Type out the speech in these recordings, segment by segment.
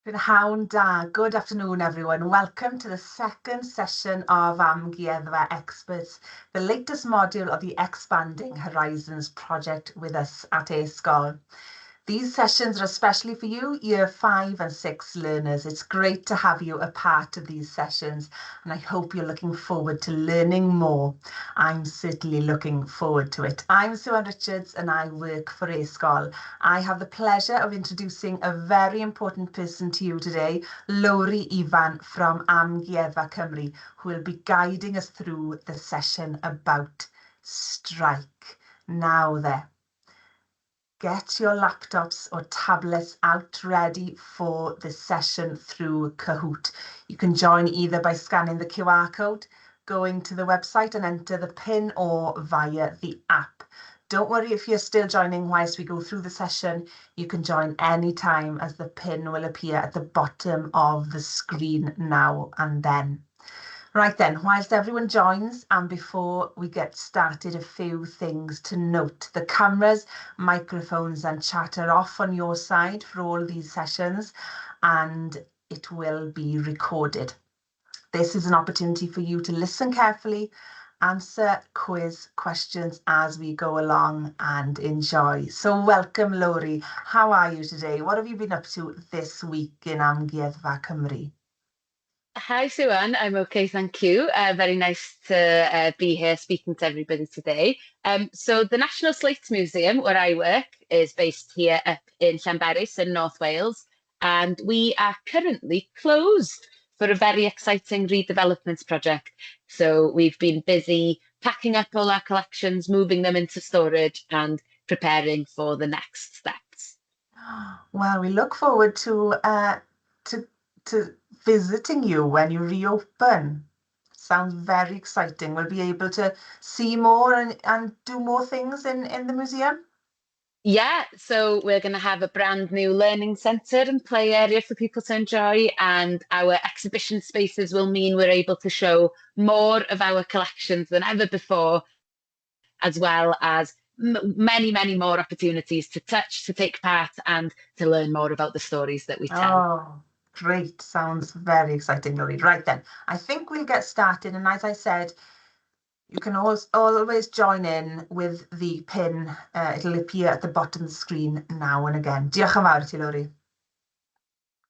Prynhawn da. Good afternoon, everyone. Welcome to the second session of Amgueddfa Experts, the latest module of the Expanding Horizons project with us at e-sgol. These sessions are especially for you, Year 5 and 6 learners. It's great to have you a part of these sessions, and I hope you're looking forward to learning more. I'm certainly looking forward to it. I'm Sue Richards, and I work for e-sgol. I have the pleasure of introducing a very important person to you today, Lowri Ifan from Amgueddfa Cymru, who will be guiding us through the session about strike. Now there. Get your laptops or tablets out ready for the session through Kahoot. You can join either by scanning the QR code, going to the website and enter the PIN, or via the app. Don't worry if you're still joining whilst we go through the session. You can join anytime, as the PIN will appear at the bottom of the screen now and then. Right then, whilst everyone joins, and before we get started, a few things to note. The cameras, microphones and chat are off on your side for all these sessions, and it will be recorded. This is an opportunity for you to listen carefully, answer quiz questions as we go along, and enjoy. So welcome, Lowri. How are you today? What have you been up to this week in Amgueddfa Cymru? Hi, Suan. I'm okay, thank you. Very nice to be here speaking to everybody today. So the National Slate Museum, where I work, is based here up in Llanberis in North Wales, and we are currently closed for a very exciting redevelopment project. So we've been busy packing up all our collections, moving them into storage, and preparing for the next steps. Well, we look forward to to visiting you when you reopen. Sounds very exciting. We'll be able to see more and do more things in the museum. Yeah, so we're going to have a brand new learning centre and play area for people to enjoy, and our exhibition spaces will mean we're able to show more of our collections than ever before, as well as many, many more opportunities to touch, to take part, and to learn more about the stories that we tell. Oh, great. Sounds very exciting, Lily. Right then, I think we'll get started. And as I said, you can always join in with the pin. It'll appear at the bottom of the screen now and again. Diolch yn fawr ti, Lowri.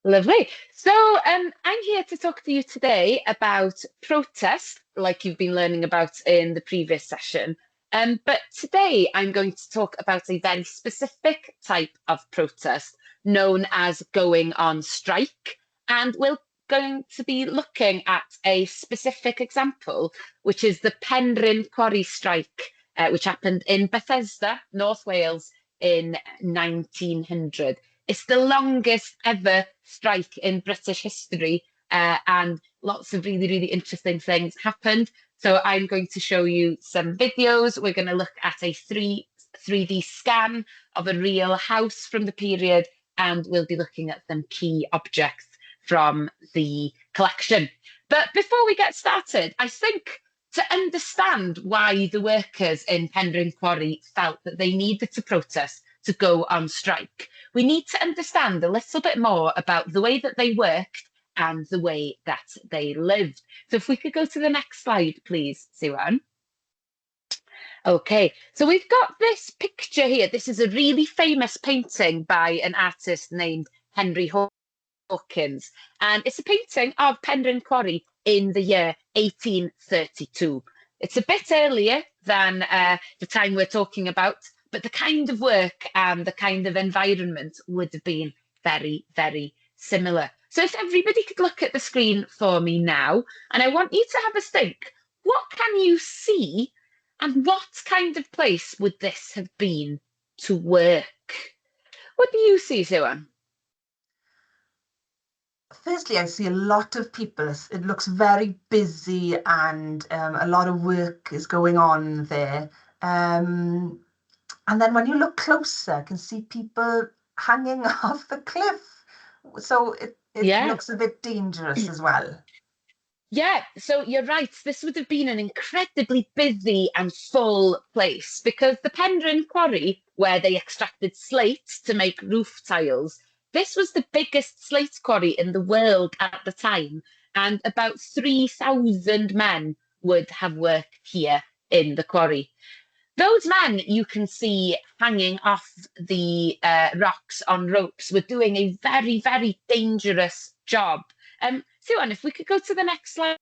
Lovely. So I'm here to talk to you today about protest, like you've been learning about in the previous session. But today I'm going to talk about a very specific type of protest known as going on strike. And we're going to be looking at a specific example, which is the Penrhyn Quarry strike, which happened in Bethesda, North Wales in 1900. It's the longest ever strike in British history, and lots of really, really interesting things happened. So I'm going to show you some videos. We're going to look at a 3D scan of a real house from the period, and we'll be looking at some key objects from the collection. But before we get started, I think to understand why the workers in Penrhyn Quarry felt that they needed to protest, to go on strike, we need to understand a little bit more about the way that they worked and the way that they lived. So if we could go to the next slide, please, Siwan. Okay, so we've got this picture here. This is a really famous painting by an artist named Henry Hawkins, and it's a painting of Penrhyn Quarry in the year 1832. It's a bit earlier than the time we're talking about, but the kind of work and the kind of environment would have been very, very similar. So if everybody could look at the screen for me now, and I want you to have a think, what can you see and what kind of place would this have been to work? What do you see, Siwan? Firstly, I see a lot of people. It looks very busy, and a lot of work is going on there. And then when you look closer, you can see people hanging off the cliff. So it Yeah. looks a bit dangerous as well. Yeah, so you're right. This would have been an incredibly busy and full place, because the Penrhyn Quarry, where they extracted slate to make roof tiles, this was the biggest slate quarry in the world at the time, and about 3,000 men would have worked here in the quarry. Those men you can see hanging off the rocks on ropes were doing a very, very dangerous job. Siwan, if we could go to the next slide,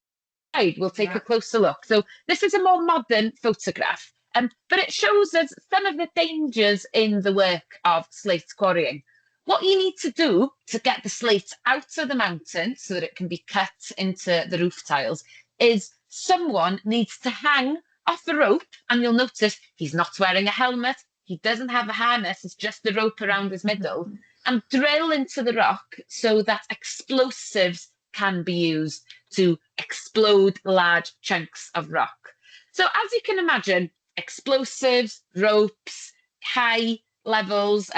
we'll take a closer look. So this is a more modern photograph, but it shows us some of the dangers in the work of slate quarrying. What you need to do to get the slate out of the mountain so that it can be cut into the roof tiles is someone needs to hang off a rope, and you'll notice he's not wearing a helmet, he doesn't have a harness, it's just the rope around his middle, and drill into the rock so that explosives can be used to explode large chunks of rock. So as you can imagine, explosives, ropes, high levels,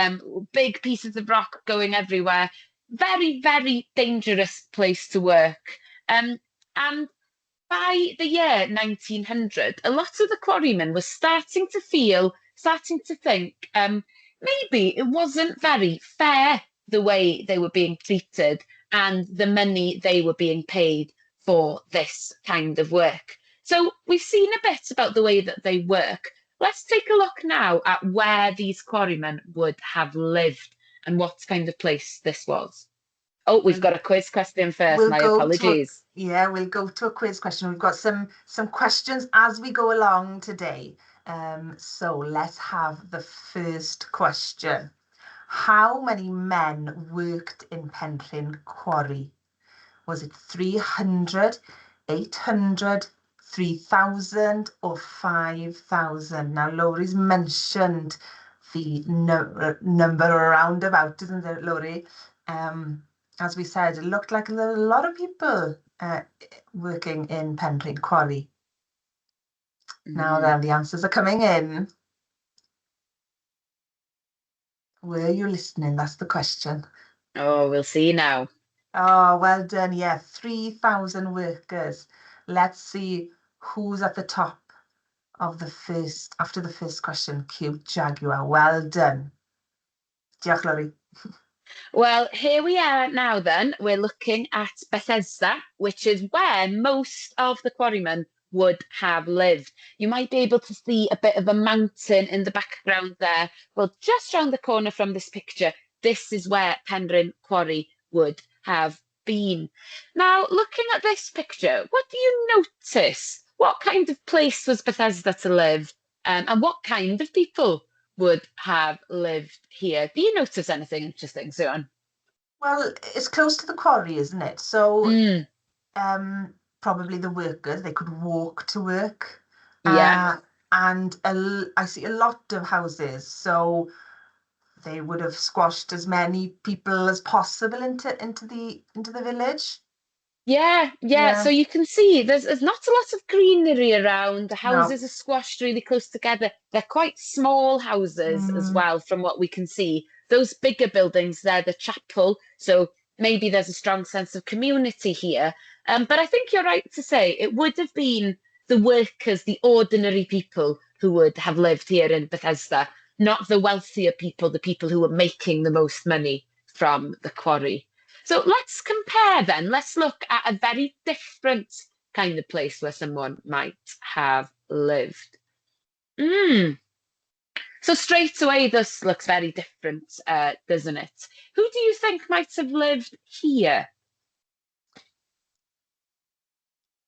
big pieces of rock going everywhere, very, very dangerous place to work. And by the year 1900, a lot of the quarrymen were starting to think, maybe it wasn't very fair the way they were being treated and the money they were being paid for this kind of work. So we've seen a bit about the way that they work. Let's take a look now at where these quarrymen would have lived and what kind of place this was. Oh, we've got a quiz question first. My apologies. We'll go to a quiz question. We've got some questions as we go along today. So let's have the first question. How many men worked in Penrhyn Quarry? Was it 300, 800, 3,000 or 5,000? Now, Laurie's mentioned the number around about, isn't it, Laurie? As we said, it looked like a lot of people working in Penrhyn Quarry. Now then, the answers are coming in. Were you listening? That's the question. Oh, we'll see now. Oh, well done. Yeah, 3,000 workers. Let's see who's at the top of after the first question. Cute Jaguar. Well done. Diolch, Laurie. Well, here we are now then. We're looking at Bethesda, which is where most of the quarrymen would have lived. You might be able to see a bit of a mountain in the background there. Well, just round the corner from this picture, this is where Penrhyn Quarry would have been. Now, looking at this picture, what do you notice? What kind of place was Bethesda to live? And what kind of people would have lived here? Do you notice anything interesting, Siwan? Well, it's close to the quarry, isn't it? So probably the workers, they could walk to work. Yeah. And I see a lot of houses, so they would have squashed as many people as possible into the village. Yeah. So you can see there's not a lot of greenery around. The houses are squashed really close together. They're quite small houses as well, from what we can see. Those bigger buildings, they're the chapel. So maybe there's a strong sense of community here. But I think you're right to say it would have been the workers, the ordinary people who would have lived here in Bethesda, not the wealthier people, the people who were making the most money from the quarry. So let's compare then. Let's look at a very different kind of place where someone might have lived. So straight away, this looks very different, doesn't it? Who do you think might have lived here?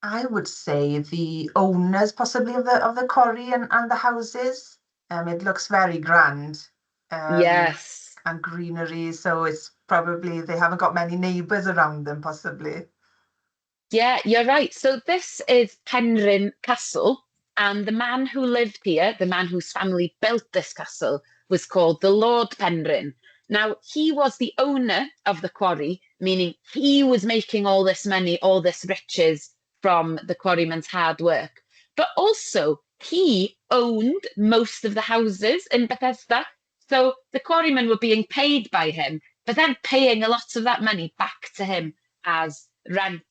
I would say the owners, possibly of the quarry and the houses. It looks very grand. Yes. And greenery, so it's probably they haven't got many neighbours around them, possibly. Yeah, you're right. So this is Penrhyn Castle, and the man who lived here, the man whose family built this castle, was called the Lord Penrhyn. Now, he was the owner of the quarry, meaning he was making all this money, all this riches from the quarrymen's hard work. But also, he owned most of the houses in Bethesda. So the quarrymen were being paid by him, but then paying a lot of that money back to him as rent.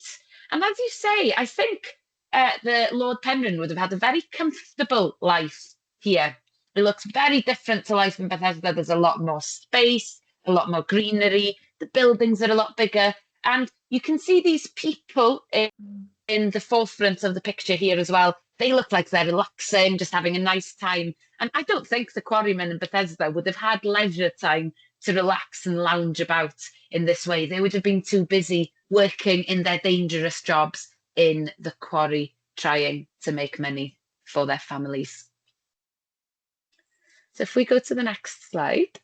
And as you say, I think the Lord Penrhyn would have had a very comfortable life here. It looks very different to life in Bethesda. There's a lot more space, a lot more greenery. the buildings are a lot bigger, and you can see these people in the forefront of the picture here as well. They look like they're relaxing, just having a nice time. And I don't think the quarrymen in Bethesda would have had leisure time to relax and lounge about in this way. They would have been too busy working in their dangerous jobs in the quarry, trying to make money for their families. So if we go to the next slide.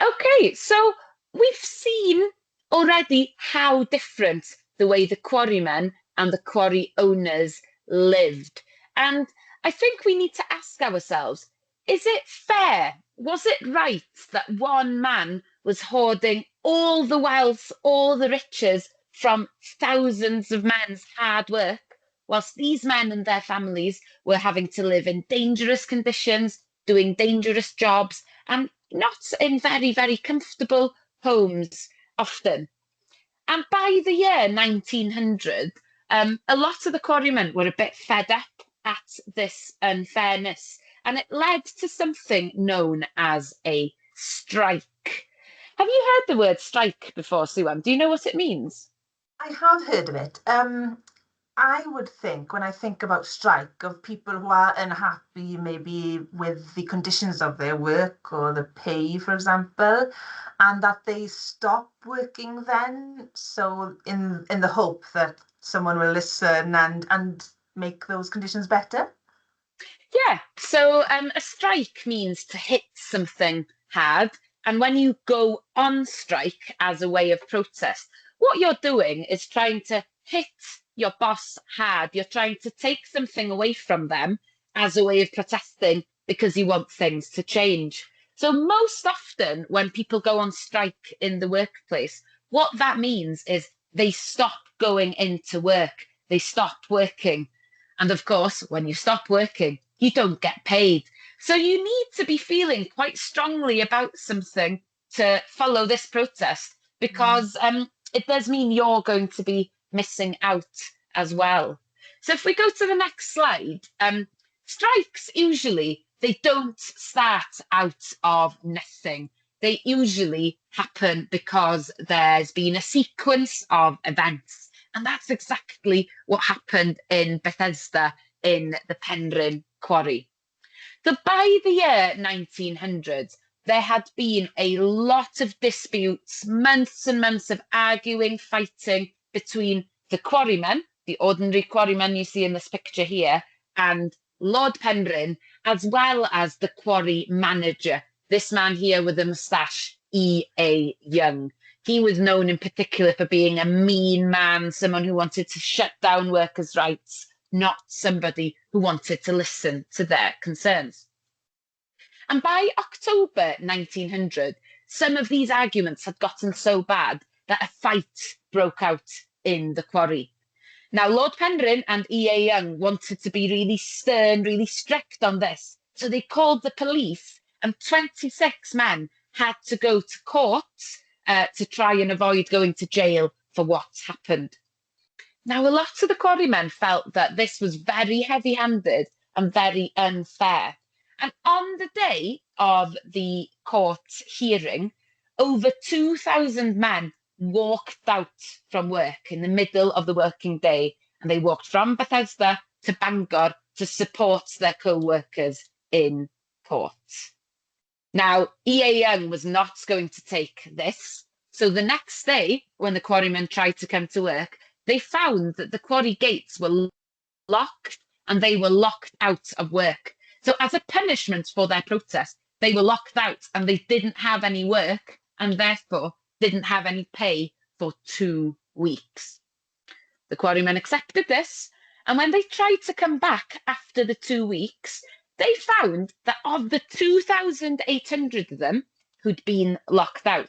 Okay, so we've seen already how different the way the quarrymen and the quarry owners lived. And I think we need to ask ourselves, is it fair? Was it right that one man was hoarding all the wealth, all the riches from thousands of men's hard work, whilst these men and their families were having to live in dangerous conditions, doing dangerous jobs, and not in very, very comfortable homes often? And by the year 1900, a lot of the quarrymen were a bit fed up at this unfairness, and it led to something known as a strike. Have you heard the word strike before, Sue-Ann? Do you know what it means? I have heard of it. I would think, when I think about strike, of people who are unhappy maybe with the conditions of their work or the pay, for example, and that they stop working then. So in the hope that someone will listen and make those conditions better. Yeah, so a strike means to hit something hard. And when you go on strike as a way of protest, what you're doing is trying to hit your boss hard. You're trying to take something away from them as a way of protesting because you want things to change. So most often when people go on strike in the workplace, what that means is they stop going into work. They stop working. And of course, when you stop working, you don't get paid. So you need to be feeling quite strongly about something to follow this protest, because it does mean you're going to be missing out as well. So if we go to the next slide, strikes usually, they don't start out of nothing. They usually happen because there's been a sequence of events. And that's exactly what happened in Bethesda in the Penrhyn quarry. So by the year 1900, there had been a lot of disputes, months and months of arguing, fighting between the quarrymen, the ordinary quarrymen you see in this picture here, and Lord Penrhyn, as well as the quarry manager, this man here with a moustache, E.A. Young. He was known in particular for being a mean man, someone who wanted to shut down workers' rights, not somebody who wanted to listen to their concerns. And by October 1900, some of these arguments had gotten so bad that a fight broke out in the quarry. Now, Lord Penrhyn and E.A. Young wanted to be really stern, really strict on this. So they called the police, and 26 men had to go to court to try and avoid going to jail for what happened. Now, a lot of the quarrymen felt that this was very heavy-handed and very unfair. And on the day of the court hearing, over 2,000 men walked out from work in the middle of the working day, and they walked from Bethesda to Bangor to support their co-workers in court. Now, E.A. Young was not going to take this, so the next day, when the quarrymen tried to come to work, they found that the quarry gates were locked and they were locked out of work. So as a punishment for their protest, they were locked out and they didn't have any work and therefore didn't have any pay for 2 weeks. The quarrymen accepted this, and when they tried to come back after the 2 weeks, they found that of the 2,800 of them who'd been locked out,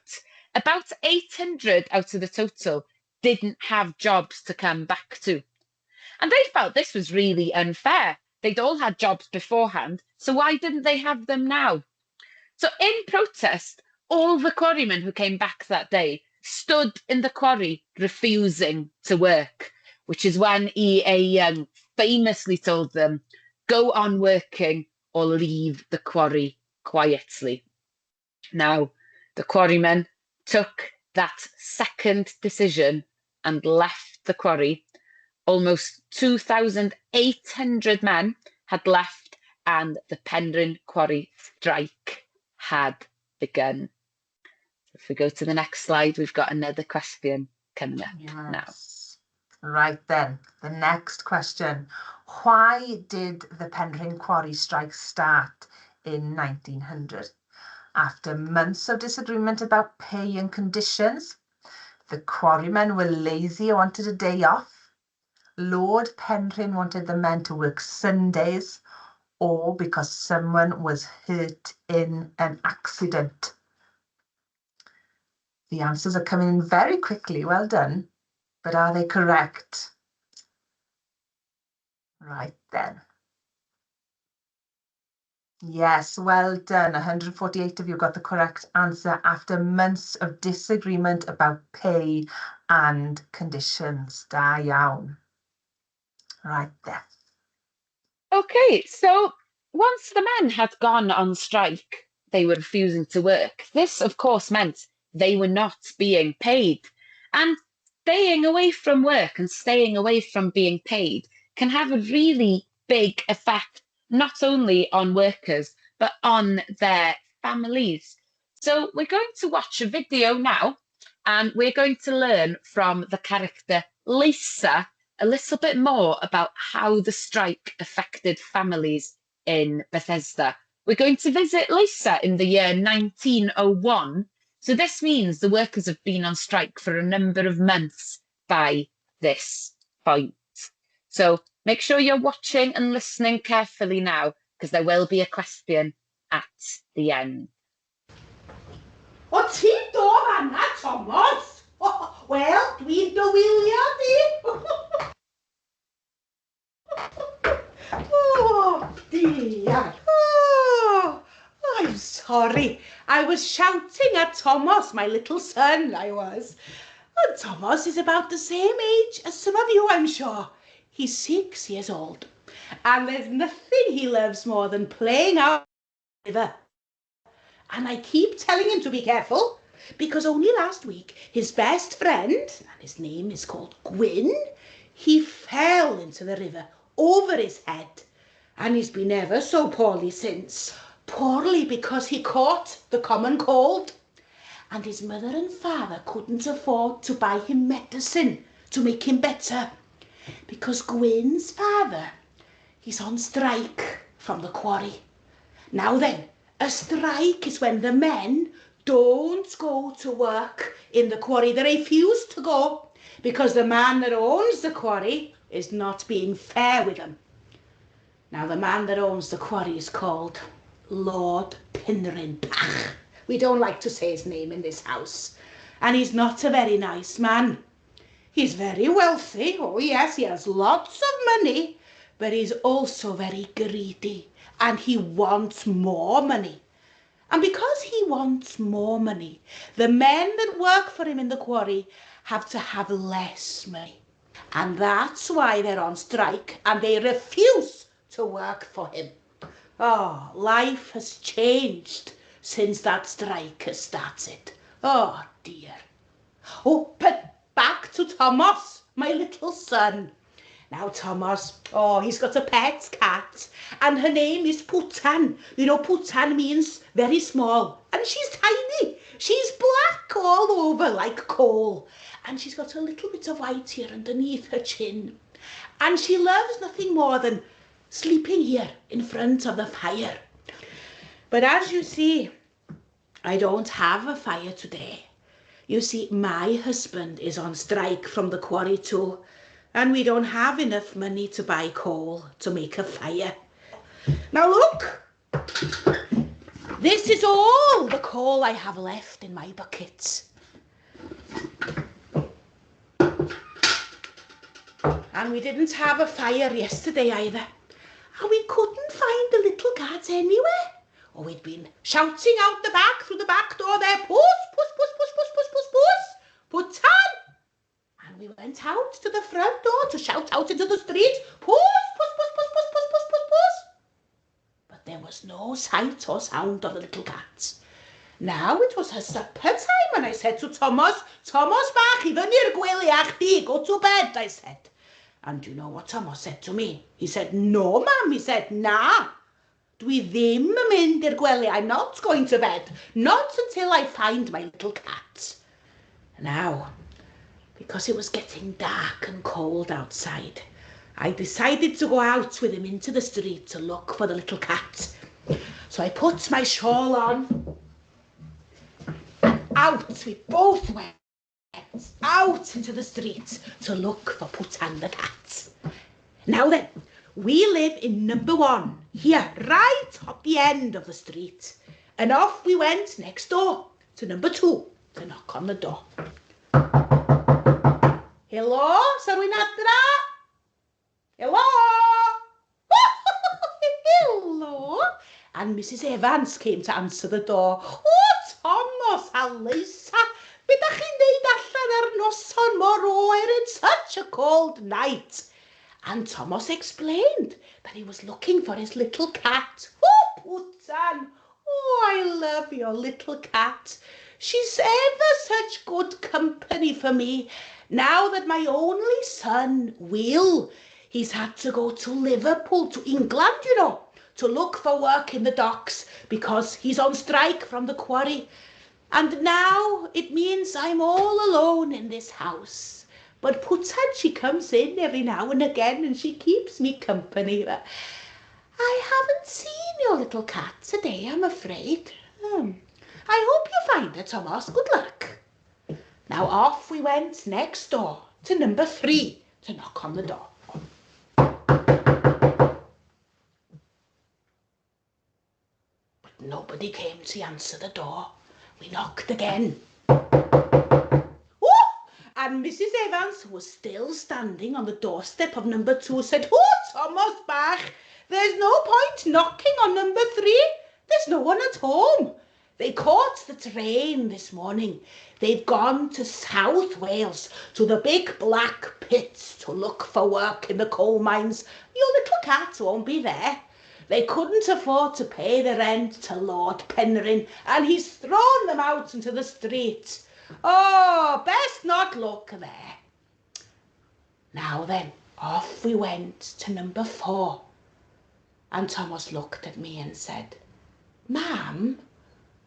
about 800 out of the total didn't have jobs to come back to. And they felt this was really unfair. They'd all had jobs beforehand, so why didn't they have them now? So in protest, all the quarrymen who came back that day stood in the quarry refusing to work, which is when E.A. Young famously told them, "Go on working or leave the quarry quietly." Now, the quarrymen took that second decision and left the quarry, almost 2,800 men had left and the Penrhyn Quarry strike had begun. If we go to the next slide, we've got another question coming up now. Right then, the next question. Why did the Penrhyn Quarry strike start in 1900? After months of disagreement about pay and conditions, the quarrymen were lazy and wanted a day off. Lord Penrhyn wanted the men to work Sundays, or because someone was hurt in an accident. The answers are coming in very quickly. Well done. But are they correct? Right then. Yes, well done. 148 of you got the correct answer after months of disagreement about pay and conditions. Da iawn. Right then. Okay, so once the men had gone on strike, they were refusing to work. This, of course, meant they were not being paid. And staying away from work and staying away from being paid can have a really big effect, not only on workers, but on their families. So we're going to watch a video now, and we're going to learn from the character Lisa a little bit more about how the strike affected families in Bethesda. We're going to visit Lisa in the year 1901. So this means the workers have been on strike for a number of months by this point. So make sure you're watching and listening carefully now, because there will be a question at the end. O ti'n dod fanna, Thomas? Wel, dwi'n dy wylio di. Oh, dear. Oh, I'm sorry. I was shouting at Thomas, my little son, I was. And Thomas is about the same age as some of you, I'm sure. He's 6 years old. And there's nothing he loves more than playing out the river. And I keep telling him to be careful, because only last week his best friend, and his name is called Gwyn, he fell into the river over his head, and he's been ever so poorly since. Poorly because he caught the common cold, and his mother and father couldn't afford to buy him medicine to make him better, because Gwyn's father, he's on strike from the quarry. Now then, a strike is when the men don't go to work in the quarry. They refuse to go because the man that owns the quarry is not being fair with them. Now, the man that owns the quarry is called Lord Penrhyn. We don't like to say his name in this house. And he's not a very nice man. He's very wealthy. Oh, yes, he has lots of money. But he's also very greedy. And he wants more money. And because he wants more money, the men that work for him in the quarry have to have less money. And that's why they're on strike and they refuse to work for him. Oh, life has changed since that strike has started. Oh, dear. Oh, but back to Thomas, my little son. Now, Thomas, oh, he's got a pet cat, and her name is Putan. You know, Putan means very small, and she's tiny. She's black all over like coal, and she's got a little bit of white here underneath her chin. And she loves nothing more than sleeping here in front of the fire. But as you see, I don't have a fire today. You see, my husband is on strike from the quarry too. And we don't have enough money to buy coal to make a fire. Now look, this is all the coal I have left in my bucket. And we didn't have a fire yesterday either. And we couldn't find the little cat anywhere. Oh, we'd been shouting out the back, through the back door there, puss, puss, puss, puss, puss, puss, puss, puss, Putan. And we went out to the front door to shout out into the street, puss, puss, puss, puss, puss, puss, puss, puss, puss. But there was no sight or sound of the little cat. Now it was her supper time, and I said to Thomas, Thomas bach, I fyny'r gwely a chdi, go to bed, I said. And you know what Thomas said to me? He said, no, Mum. He said, na. Dwi ddim yn mynd i'r gwely. I'm not going to bed. Not until I find my little cat. Now, because it was getting dark and cold outside, I decided to go out with him into the street to look for the little cat. So I put my shawl on. Out we both went. Out into the street to look for Putan the cat. Now then, we live in number 1, here, right at the end of the street. And off we went next door to number 2 to knock on the door. Hello, Sarwyn Adra? Hello? Hello? And Mrs. Evans came to answer the door. Oh, Thomas a Lisa, be da chi'n neud allan ar noson mor oer? It's such a cold night. And Thomas explained that he was looking for his little cat. Oh, Putan, oh, I love your little cat. She's ever such good company for me. Now that my only son, Will, he's had to go to Liverpool, to England, you know, to look for work in the docks because he's on strike from the quarry. And now it means I'm all alone in this house. But Putan, she comes in every now and again and she keeps me company. But I haven't seen your little cat today, I'm afraid. I hope you find her, Thomas. Good luck. Now off we went next door to number 3 to knock on the door. But nobody came to answer the door. We knocked again. And Mrs. Evans, who was still standing on the doorstep of number 2, said, oh, Thomas bach, there's no point knocking on number 3. There's no one at home. They caught the train this morning. They've gone to South Wales, to the big black pits to look for work in the coal mines. Your little cat won't be there. They couldn't afford to pay the rent to Lord Penrhyn, and he's thrown them out into the street. Oh, best not look there. Now then, off we went to number 4. And Thomas looked at me and said, Mam,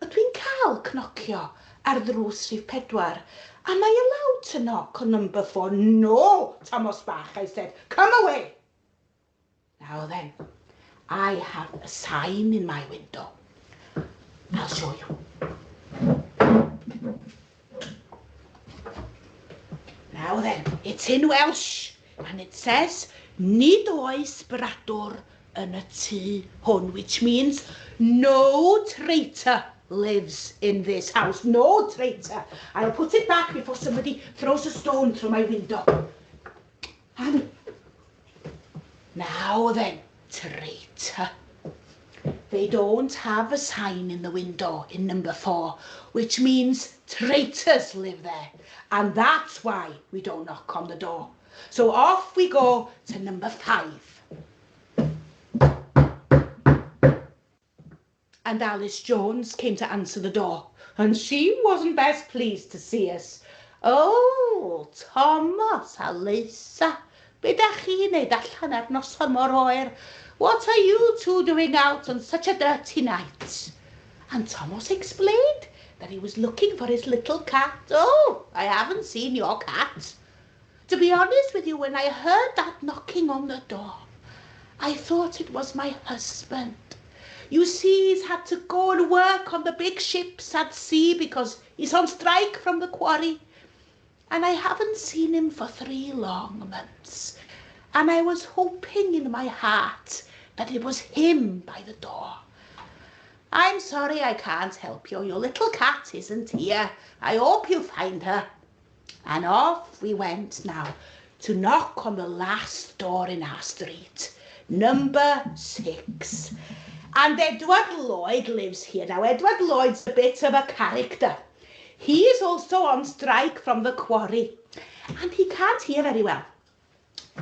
dwi'n cael cnocio ar ddrws rhif 4. Am I allowed to knock on number 4? No, Thomas bach, I said. Come away. Now then, I have a sign in my window. I'll show you. Now then, it's in Welsh, and it says, Nid oes bradwr yn y tŷ hwn, which means no traitor lives in this house. No traitor. I'll put it back before somebody throws a stone through my window. And now then, traitor. They don't have a sign in the window in number 4, which means traitors live there. And that's why we don't knock on the door. So off we go to number 5. And Alice Jones came to answer the door, and she wasn't best pleased to see us. Oh, Thomas a Lisa, be da chi'n neud allan ar noson mor oer? What are you two doing out on such a dirty night? And Thomas explained that he was looking for his little cat. Oh, I haven't seen your cat. To be honest with you, when I heard that knocking on the door, I thought it was my husband. You see, he's had to go and work on the big ships at sea because he's on strike from the quarry. And I haven't seen him for 3 long months. And I was hoping in my heart that it was him by the door. I'm sorry I can't help you. Your little cat isn't here. I hope you find her. And off we went now to knock on the last door in our street, number 6. And Edward Lloyd lives here. Now, Edward Lloyd's a bit of a character. He is also on strike from the quarry, and he can't hear very well.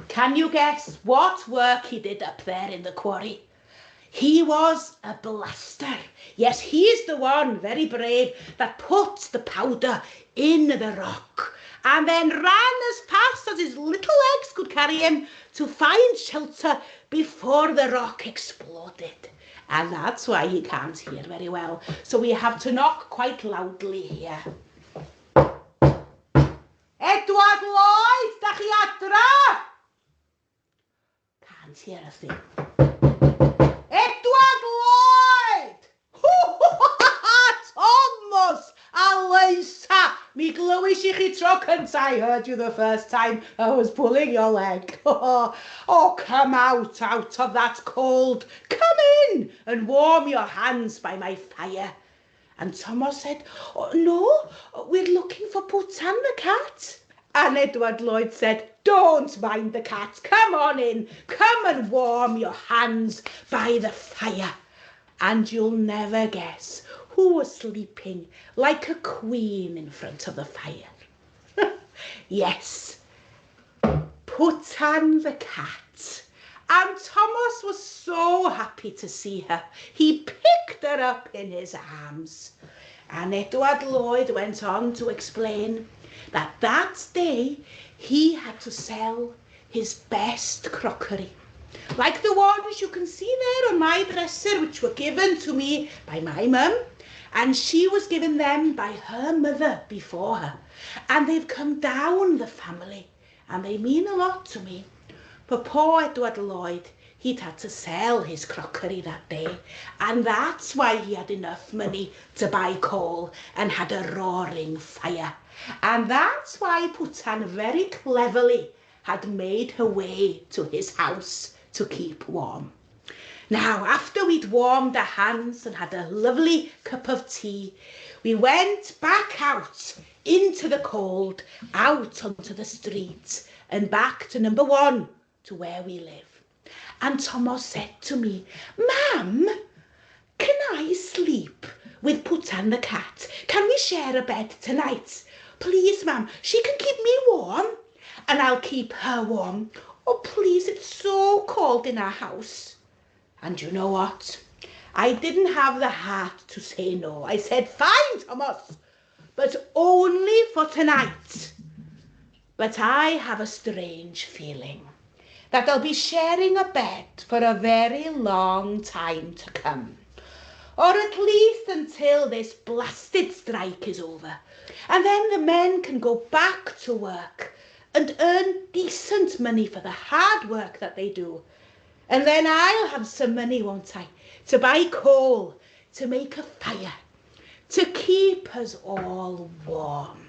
Can you guess what work he did up there in the quarry? He was a blaster. Yes, he is the one, very brave, that put the powder in the rock and then ran as fast as his little legs could carry him to find shelter before the rock exploded. And that's why he can't hear very well. So we have to knock quite loudly here. Edward Lloyd, da chi adra? Can't hear a thing. Edward Lloyd! Thomas a Lisa! Mi glywys I chi tro cynta. I heard you the first time I was pulling your leg. Oh, come out of that cold. Come in and warm your hands by my fire. And Thomas said, oh, no, we're looking for Putan the cat. And Edward Lloyd said, don't mind the cat. Come on in. Come and warm your hands by the fire. And you'll never guess who was sleeping like a queen in front of the fire. Yes, Putan the cat. And Thomas was so happy to see her. He picked her up in his arms. And Edward Lloyd went on to explain that day he had to sell his best crockery, like the ones you can see there on my dresser, which were given to me by my mum, and she was given them by her mother before her. And they've come down the family, and they mean a lot to me. But poor Edward Lloyd, he'd had to sell his crockery that day, and that's why he had enough money to buy coal and had a roaring fire. And that's why Putan very cleverly had made her way to his house to keep warm. Now, after we'd warmed our hands and had a lovely cup of tea, we went back out into the cold, out onto the street, and back to number 1, to where we live. And Thomas said to me, Ma'am, can I sleep with Putan the cat? Can we share a bed tonight? Please, ma'am, she can keep me warm, and I'll keep her warm. Oh, please, it's so cold in our house. And you know what? I didn't have the heart to say no. I said, fine, Thomas, but only for tonight. But I have a strange feeling that I'll be sharing a bed for a very long time to come. Or at least until this blasted strike is over. And then the men can go back to work and earn decent money for the hard work that they do. And then I'll have some money, won't I, to buy coal, to make a fire, to keep us all warm.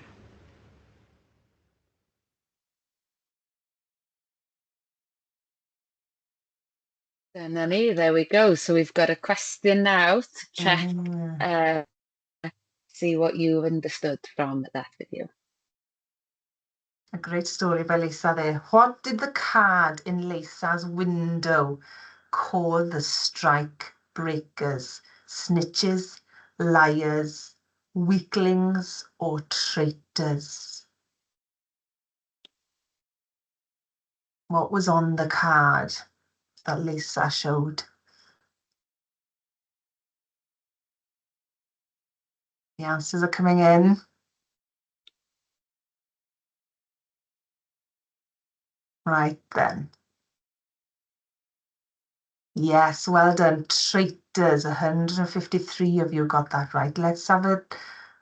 Dyna ni, there we go. So we've got a question now to check, see what you've understood from that video. A great story by Lisa there. What did the card in Lisa's window call the strike breakers? Snitches, liars, weaklings, or traitors? What was on the card that Lisa showed? The answers are coming in. Right then. Yes, well done. Traitors, 153 of you got that right. Let's have a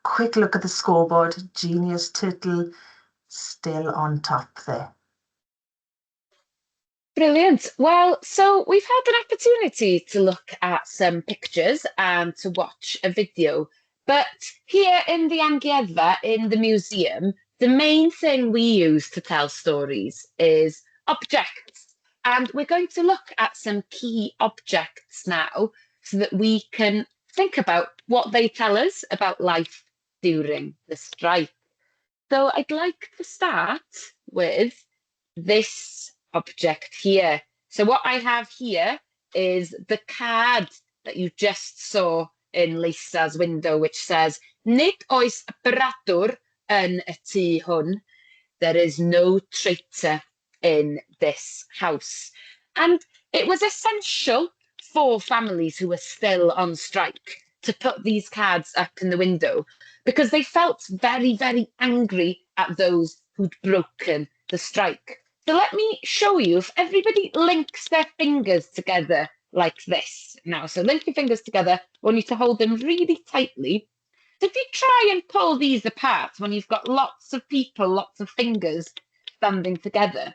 quick look at the scoreboard. Genius Turtle still on top there. Brilliant. Well, so we've had an opportunity to look at some pictures and to watch a video. But here in the Amgueddfa, in the museum, the main thing we use to tell stories is objects. And we're going to look at some key objects now so that we can think about what they tell us about life during the strike. So I'd like to start with this object here. So what I have here is the card that you just saw in Lisa's window, which says, Nid oes bradwr yn y tŷ hwn. There is no traitor in this house. And it was essential 4 families who were still on strike to put these cards up in the window because they felt very, very angry at those who'd broken the strike. So let me show you, if everybody links their fingers together like this now. So link your fingers together. I want you to hold them really tightly. So if you try and pull these apart when you've got lots of people, lots of fingers standing together,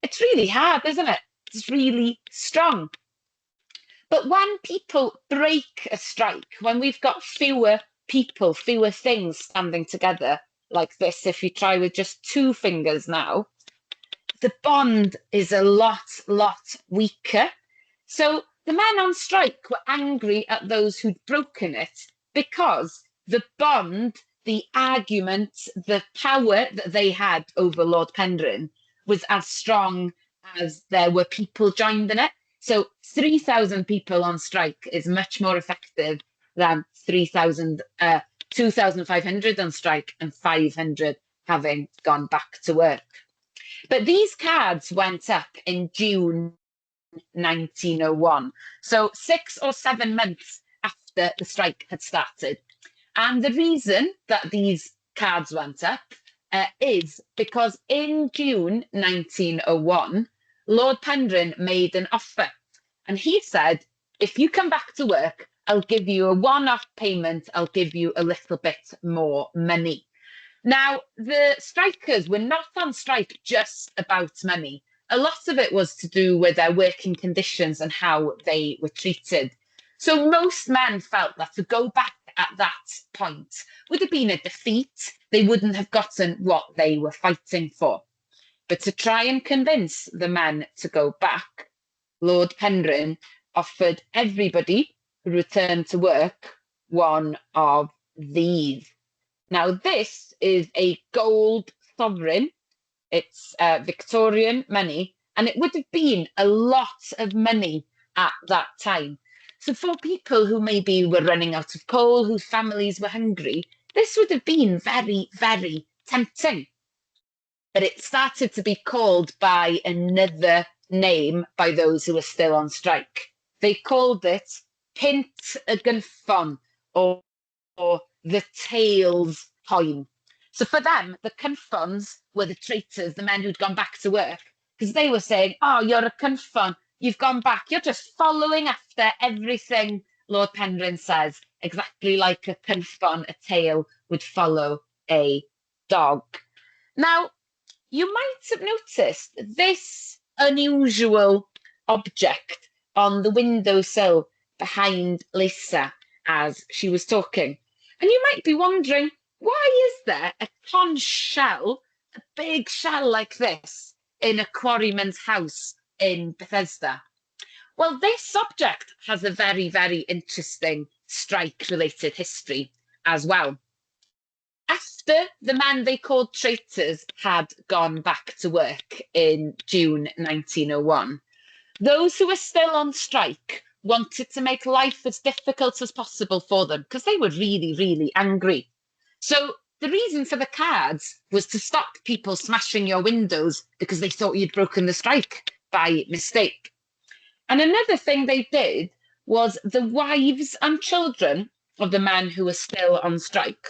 it's really hard, isn't it? It's really strong. But when people break a strike, when we've got fewer people, fewer things standing together like this, if you try with just 2 fingers now, the bond is a lot weaker. So the men on strike were angry at those who'd broken it because the bond, the argument, the power that they had over Lord Penrhyn was as strong as there were people joined in it. So 3,000 people on strike is much more effective than 2,500 on strike and 500 having gone back to work. But these cards went up in June 1901, so 6 or 7 months after the strike had started. And the reason that these cards went up is because in June 1901, Lord Penrhyn made an offer, and he said, if you come back to work, I'll give you a one-off payment, I'll give you a little bit more money. Now, the strikers were not on strike just about money. A lot of it was to do with their working conditions and how they were treated. So most men felt that to go back at that point would have been a defeat. They wouldn't have gotten what they were fighting for. But to try and convince the men to go back, Lord Penrhyn offered everybody who returned to work one of these. Now, this is a gold sovereign. It's Victorian money, and it would have been a lot of money at that time. So for people who maybe were running out of coal, whose families were hungry, this would have been very, very tempting. But it started to be called by another name by those who were still on strike. They called it Pint y Gynffon, or the tails coin. So for them, the Cynffons were the traitors, the men who'd gone back to work, because they were saying, oh, you're a Cynffon, you've gone back, you're just following after everything Lord Penrhyn says, exactly like a Cynffon, a tail, would follow a dog. Now, you might have noticed this unusual object on the windowsill behind Lisa as she was talking. And you might be wondering, why is there a conch shell, a big shell like this, in a quarryman's house in Bethesda? Well, this object has a very, very interesting strike-related history as well. After the men they called traitors had gone back to work in June 1901, those who were still on strike wanted to make life as difficult as possible for them because they were really, really angry. So the reason for the cards was to stop people smashing your windows because they thought you'd broken the strike by mistake. And another thing they did was the wives and children of the men who were still on strike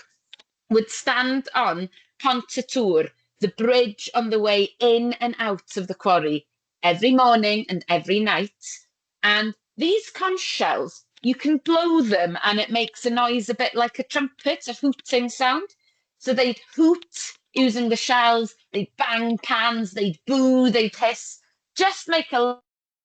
would stand on Pont y Tŵr, the bridge on the way in and out of the quarry, every morning and every night. And these conch shells, you can blow them and it makes a noise a bit like a trumpet, a hooting sound. So they'd hoot using the shells, they'd bang cans, they'd boo, they'd hiss, just make a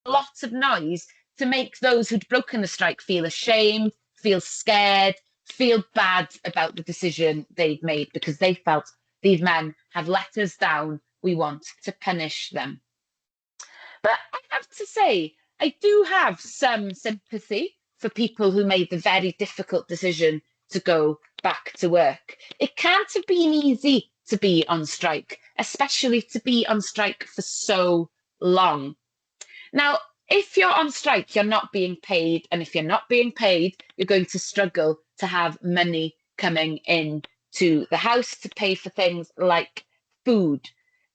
lot of noise to make those who'd broken the strike feel ashamed, feel scared, feel bad about the decision they'd made because they felt these men have let us down. We want to punish them. But I have to say, I do have some sympathy for people who made the very difficult decision to go back to work. It can't have been easy to be on strike, especially to be on strike for so long. Now, if you're on strike, you're not being paid. And if you're not being paid, you're going to struggle to have money coming in to the house to pay for things like food.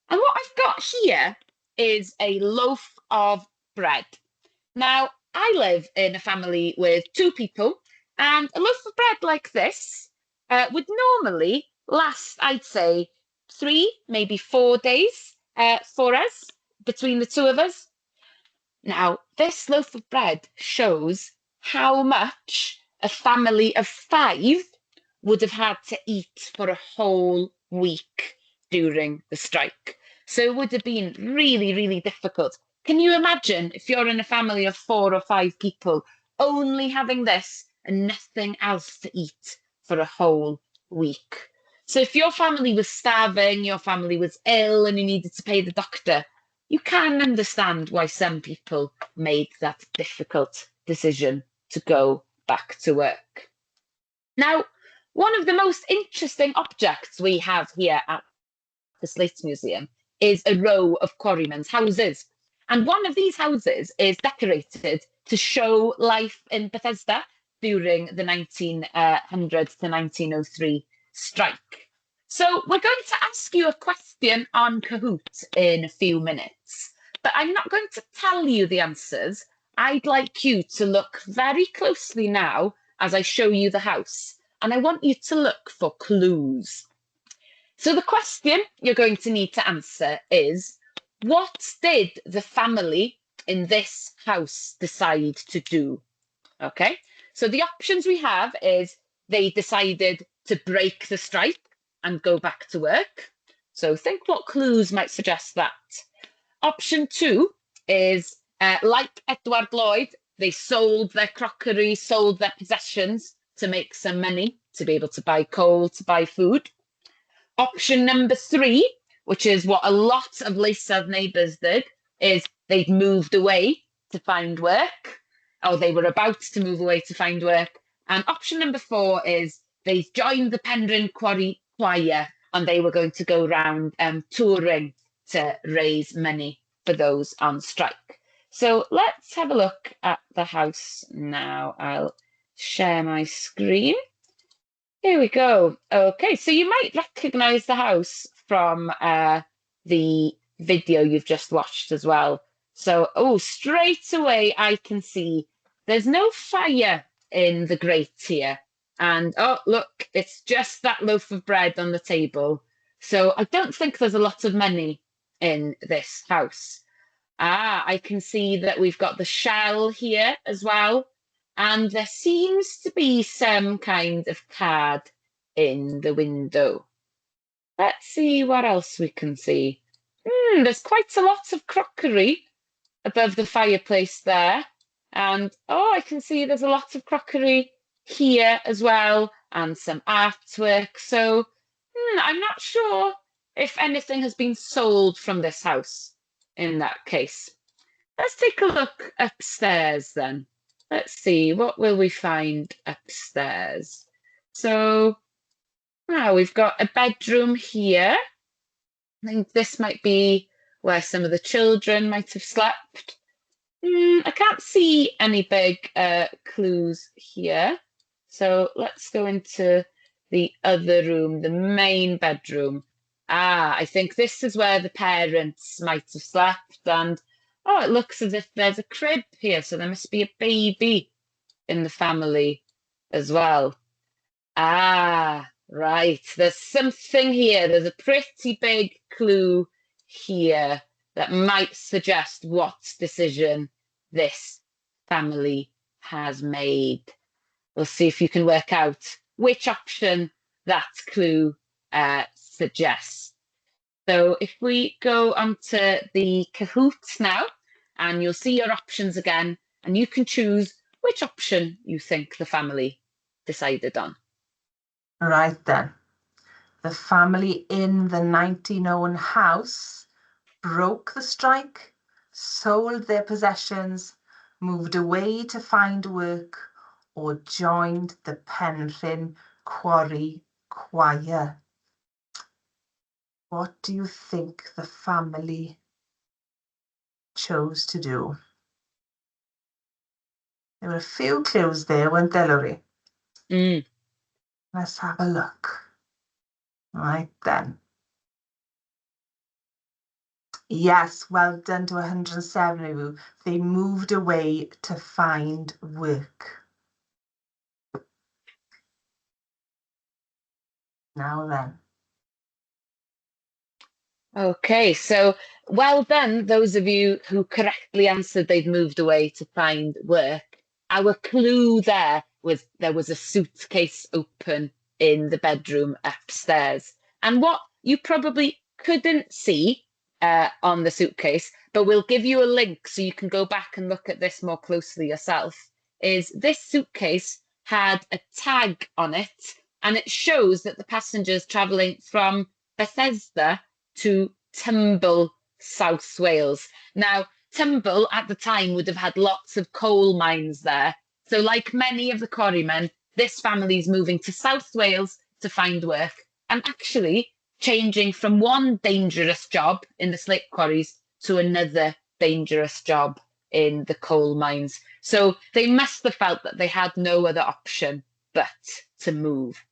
And what I've got here is a loaf of bread. Now, I live in a family with 2 people, and a loaf of bread like this would normally last, I'd say, 3, maybe 4 days for us, between the 2 of us. Now, this loaf of bread shows how much a family of 5 would have had to eat for a whole week during the strike. So it would have been really, really difficult. Can you imagine if you're in a family of 4 or 5 people only having this and nothing else to eat for a whole week? So if your family was starving, your family was ill, and you needed to pay the doctor, you can understand why some people made that difficult decision to go back to work. Now, one of the most interesting objects we have here at the Slate Museum is a row of quarrymen's houses. And one of these houses is decorated to show life in Bethesda during the 1900 to 1903 strike. So we're going to ask you a question on Kahoot in a few minutes, but I'm not going to tell you the answers. I'd like you to look very closely now as I show you the house, and I want you to look for clues. So the question you're going to need to answer is, what did the family in this house decide to do? Okay, so the options we have is they decided to break the strike and go back to work. So think what clues might suggest that. Option 2 is, like Edward Lloyd, they sold their crockery, sold their possessions to make some money, to be able to buy coal, to buy food. Option number 3, which is what a lot of Lysedd neighbours did, is they'd moved away to find work, or they were about to move away to find work. And option number 4 is they joined the Penrhyn Quarry Choir, and they were going to go around touring to raise money for those on strike. So let's have a look at the house now. I'll share my screen. Here we go. Okay, so you might recognise the house from the video you've just watched as well. So, straight away I can see there's no fire in the grate here. And, look, it's just that loaf of bread on the table. So I don't think there's a lot of money in this house. I can see that we've got the shell here as well. And there seems to be some kind of card in the window. Let's see what else we can see. There's quite a lot of crockery above the fireplace there. And, I can see there's a lot of crockery here as well, and some artwork. So, I'm not sure if anything has been sold from this house in that case. Let's take a look upstairs then. Let's see, what will we find upstairs? So, we've got a bedroom here. I think this might be where some of the children might have slept. I can't see any big clues here. So let's go into the other room, the main bedroom. I think this is where the parents might have slept. And, it looks as if there's a crib here. So there must be a baby in the family as well. Right. There's something here. There's a pretty big clue here that might suggest what decision this family has made. We'll see if you can work out which option that clue suggests. So if we go onto the Kahoot now, and you'll see your options again, and you can choose which option you think the family decided on. Right then. The family in the 1901 house broke the strike, sold their possessions, moved away to find work, or joined the Penrhyn Quarry Choir. What do you think the family chose to do? There were a few clues there, weren't there, Laurie? Let's have a look. Right then. Yes, well done to 107 of you. They moved away to find work. Now then. Okay, so well done, those of you who correctly answered they'd moved away to find work. Our clue there was a suitcase open in the bedroom upstairs. And what you probably couldn't see on the suitcase, but we'll give you a link so you can go back and look at this more closely yourself, is this suitcase had a tag on it, and it shows that the passengers travelling from Bethesda to Tymble, South Wales. Now, Tymble at the time would have had lots of coal mines there. So, like many of the quarrymen, this family's moving to South Wales to find work and actually changing from one dangerous job in the slate quarries to another dangerous job in the coal mines. So they must have felt that they had no other option but to move.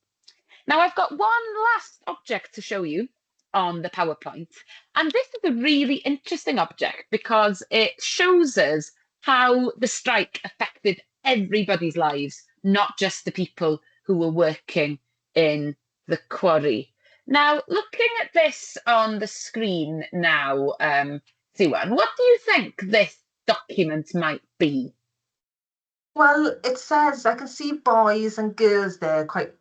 Now I've got one last object to show you on the PowerPoint. And this is a really interesting object because it shows us how the strike affected everybody's lives, not just the people who were working in the quarry. Now, looking at this on the screen now, Siwan, what do you think this document might be? Well, it says I can see boys and girls there quite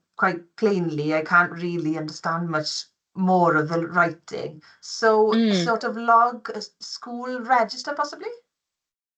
plainly. I can't really understand much more of the writing. So sort of log a school register possibly?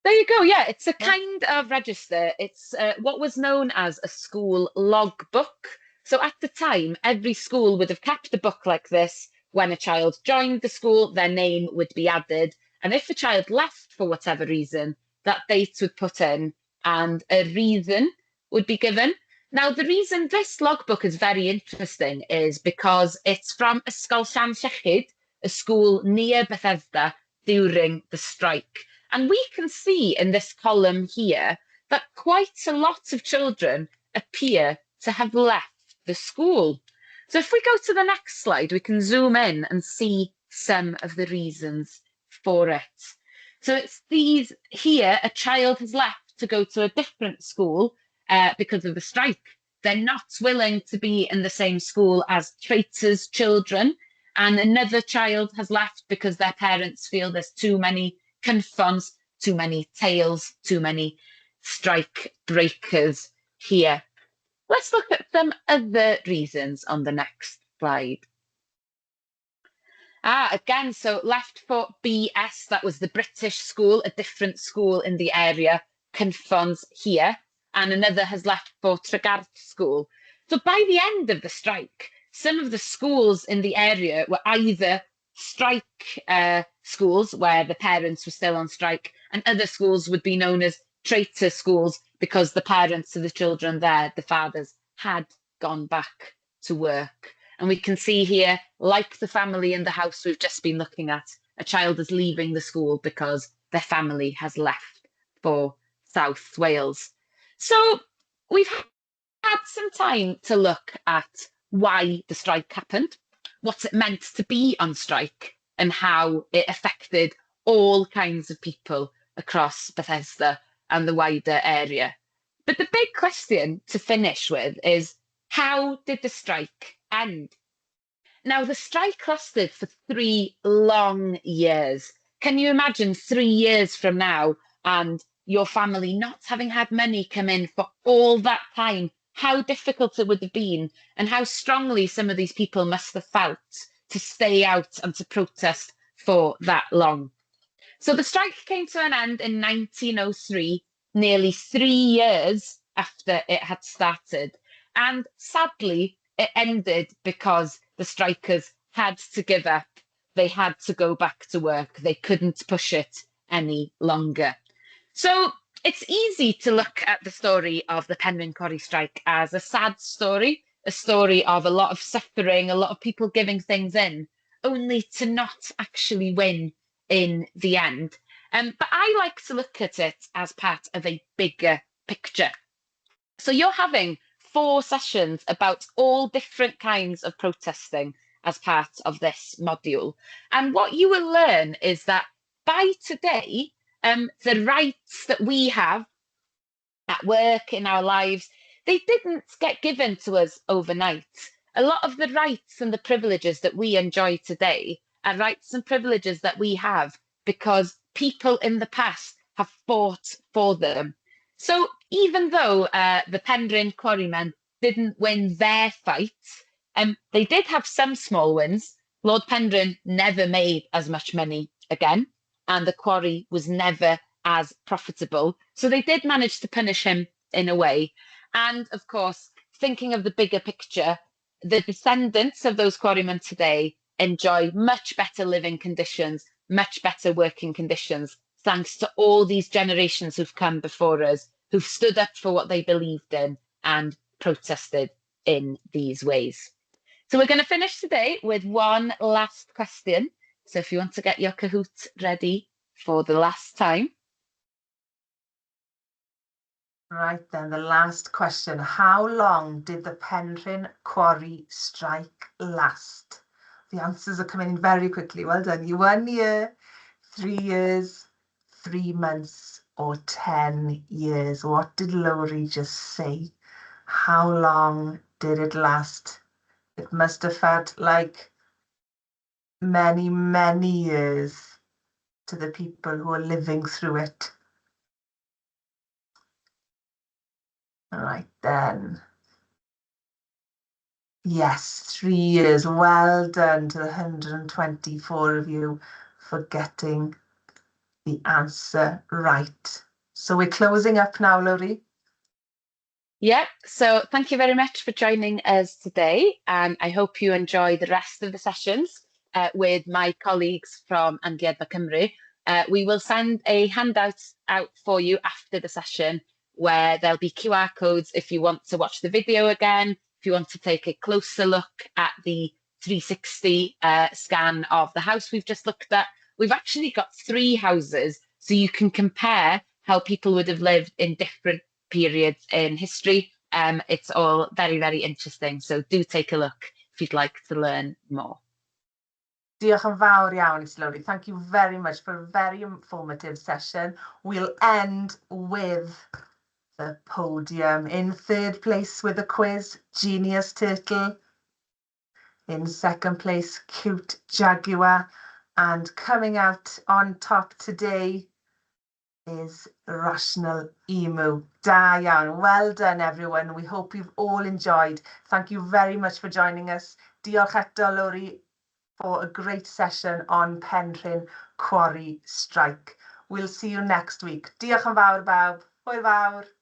There you go. Yeah, it's a Yeah. kind of register. It's what was known as a school logbook. So at the time, every school would have kept a book like this. When a child joined the school, their name would be added. And if a child left for whatever reason, that date would put in and a reason would be given. Now, the reason this logbook is very interesting is because it's from Ysgol Llan Llechyd, a school near Bethesda, during the strike. And we can see in this column here that quite a lot of children appear to have left the school. So if we go to the next slide, we can zoom in and see some of the reasons for it. So it's these here, a child has left to go to a different school because of the strike. They're not willing to be in the same school as traitors' children. And another child has left because their parents feel there's too many confronts, too many tales, too many strike breakers here. Let's look at some other reasons on the next slide. Again, so left for BS, that was the British school, a different school in the area, Confrons here, and another has left for Tregarth School. So by the end of the strike, some of the schools in the area were either strike schools where the parents were still on strike, and other schools would be known as traitor schools because the parents of the children there, the fathers, had gone back to work. And we can see here, like the family in the house we've just been looking at, a child is leaving the school because their family has left for South Wales. So we've had some time to look at why the strike happened, what it meant to be on strike, and how it affected all kinds of people across Bethesda and the wider area. But the big question to finish with is, how did the strike end? Now, the strike lasted for 3 long years. Can you imagine 3 years from now and your family not having had money come in for all that time? How difficult it would have been, and how strongly some of these people must have felt to stay out and to protest for that long. So the strike came to an end in 1903, nearly 3 years after it had started. And sadly, it ended because the strikers had to give up. They had to go back to work. They couldn't push it any longer. So it's easy to look at the story of the Penrhyn Quarry strike as a sad story, a story of a lot of suffering, a lot of people giving things in, only to not actually win in the end. But I like to look at it as part of a bigger picture. So you're having 4 sessions about all different kinds of protesting as part of this module. And what you will learn is that by today, the rights that we have at work, in our lives, they didn't get given to us overnight. A lot of the rights and the privileges that we enjoy today are rights and privileges that we have because people in the past have fought for them. So even though the Penrhyn quarrymen didn't win their fights, they did have some small wins. Lord Penrhyn never made as much money again, and the quarry was never as profitable. So they did manage to punish him in a way. And of course, thinking of the bigger picture, the descendants of those quarrymen today enjoy much better living conditions, much better working conditions, thanks to all these generations who've come before us, who've stood up for what they believed in and protested in these ways. So we're going to finish today with one last question. So if you want to get your Kahoot ready for the last time. Right then, the last question. How long did the Penrhyn quarry strike last? The answers are coming in very quickly. Well done. You 1 year, 3 years, 3 months, or 10 years. What did Laurie just say? How long did it last? It must have felt like many, many years to the people who are living through it. All right then. Yes, 3 years. Well done to the 124 of you for getting the answer right. So we're closing up now, Laurie. Yeah, so thank you very much for joining us today, and I hope you enjoy the rest of the sessions with my colleagues from Amgueddfa Cymru. We will send a handout out for you after the session where there'll be QR codes if you want to watch the video again, if you want to take a closer look at the 360 scan of the house we've just looked at. We've actually got 3 houses, so you can compare how people would have lived in different periods in history. It's all very, very interesting. So do take a look if you'd like to learn more. Diolch yn fawr iawn, Laurie. Thank you very much for a very informative session. We'll end with the podium. In 3rd place with the quiz, Genius Turtle. In 2nd place, Cute Jaguar. And coming out on top today is Rational Emu. Da iawn. Well done, everyone. We hope you've all enjoyed. Thank you very much for joining us. Diolch eto, Laurie, for a great session on Penrhyn Quarry Strike. We'll see you next week. Diolch yn fawr bawb. Hwyl fawr.